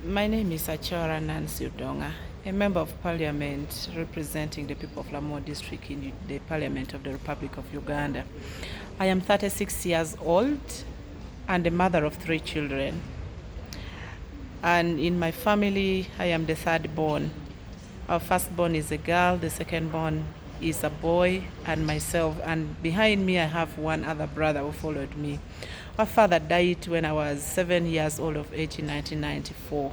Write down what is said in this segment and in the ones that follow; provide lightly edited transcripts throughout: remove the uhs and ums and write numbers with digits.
My name is Acora Nancy Odonga, a member of parliament representing the people of Lamu district in the parliament of the Republic of Uganda. I am 36 years old and a mother of 3 children. And in my family, I am the third born. Our firstborn is a girl, the second-born is a boy, and myself. And behind me, I have one other brother who followed me. Our father died when I was 7 years old of age in 1994.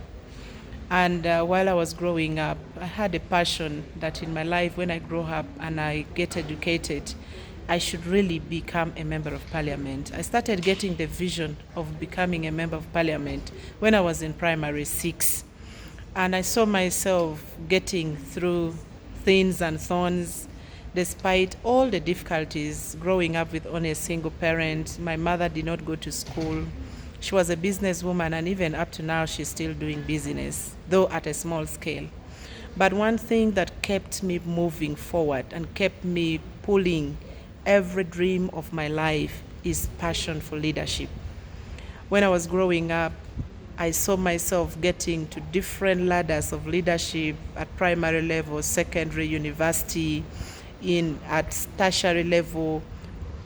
And while I was growing up, I had a passion that in my life, when I grow up and I get educated, I should really become a member of parliament. I started getting the vision of becoming a member of parliament when I was in primary 6. And I saw myself getting through things and thorns despite all the difficulties growing up with only a single parent. My mother did not go to school. She was a businesswoman, and even up to now, she's still doing business, though at a small scale. But one thing that kept me moving forward and kept me pulling every dream of my life is passion for leadership. When I was growing up, I saw myself getting to different ladders of leadership at primary level, secondary, university, at tertiary level,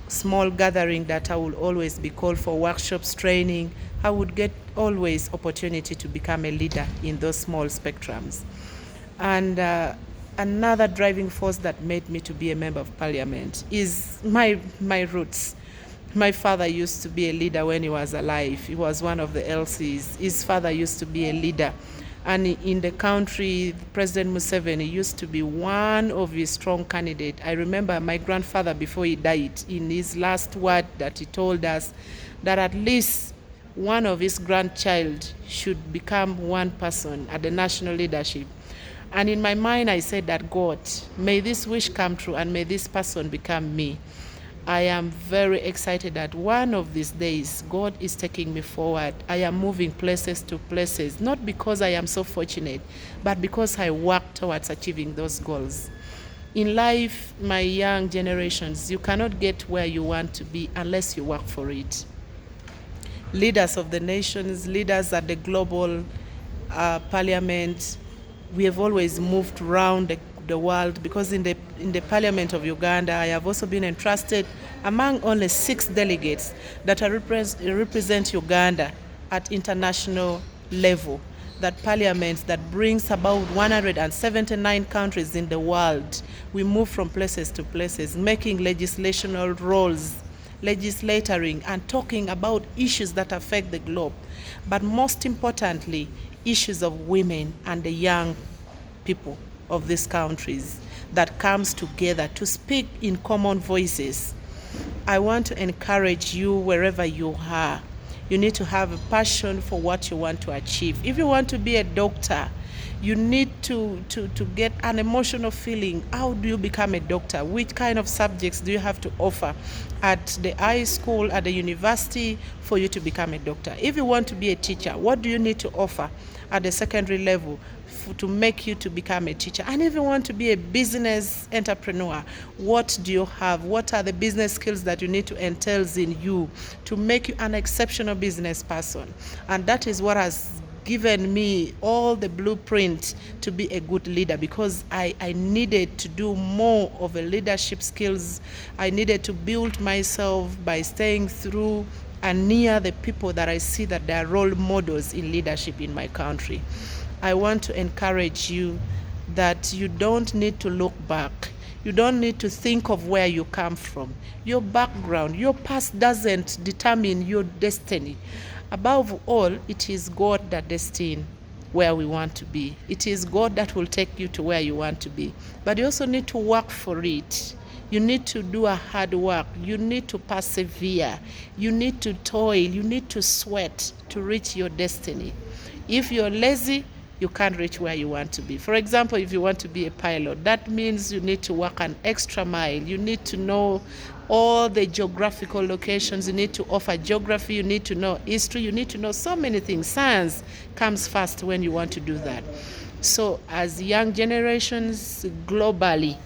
small gathering that I would always be called for workshops, training. I would get always opportunity to become a leader in those small spectrums. And another driving force that made me to be a member of parliament is my roots. My father used to be a leader when he was alive. He was one of the LCs. His father used to be a leader. And in the country, President Museveni used to be one of his strong candidates. I remember my grandfather, before he died, in his last word that he told us that at least one of his grandchild should become one person at the national leadership. And in my mind, I said that, God, may this wish come true and may this person become me. I am very excited that one of these days, God is taking me forward. I am moving places to places, not because I am so fortunate, but because I work towards achieving those goals. In life, my young generations, you cannot get where you want to be unless you work for it. Leaders of the nations, leaders at the global parliament, we have always moved around the world, because in the Parliament of Uganda, I have also been entrusted among only 6 delegates that represent Uganda at international level. That parliament that brings about 179 countries in the world. We move from places to places, making legislational roles, legislating and talking about issues that affect the globe. But most importantly, issues of women and the young people of these countries that comes together to speak in common voices. I want to encourage you wherever you are. You need to have a passion for what you want to achieve. If you want to be a doctor, you need to get an emotional feeling. How do you become a doctor? Which kind of subjects do you have to offer at the high school, at the university, for you to become a doctor? If you want to be a teacher, what do you need to offer at the secondary level to make you to become a teacher? And if you want to be a business entrepreneur, what do you have? What are the business skills that you need to entail in you to make you an exceptional business person? And that is what has given me all the blueprint to be a good leader, because I needed to do more of a leadership skills. I needed to build myself by staying through and near the people that I see that they are role models in leadership in my country. I want to encourage you that you don't need to look back. You don't need to think of where you come from. Your background, your past doesn't determine your destiny. Above all, it is God that destines where we want to be. It is God that will take you to where you want to be. But you also need to work for it. You need to do a hard work. You need to persevere. You need to toil. You need to sweat to reach your destiny. If you're lazy, you can't reach where you want to be. For example, if you want to be a pilot, that means you need to work an extra mile. You need to know all the geographical locations. You need to offer geography. You need to know history. You need to know so many things. Science comes first when you want to do that. So as young generations globally,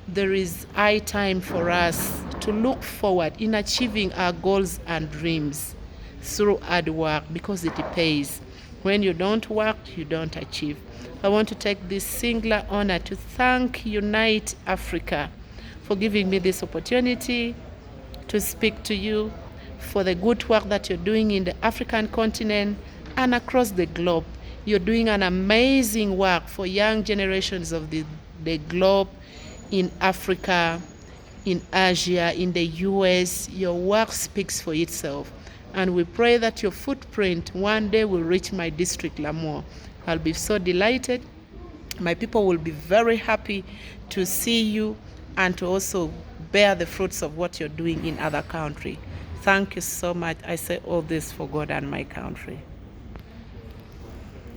there is high time for us to look forward in achieving our goals and dreams through hard work, because it pays. When you don't work, you don't achieve. I want to take this singular honor to thank Unite Africa for giving me this opportunity to speak to you, for the good work that you're doing in the African continent and across the globe. You're doing an amazing work for young generations of the globe, in Africa, in Asia, in the US. Your work speaks for itself. And we pray that your footprint one day will reach my district, Lamour. I'll be so delighted. My people will be very happy to see you and to also bear the fruits of what you're doing in other country. Thank you so much. I say all this for God and my country.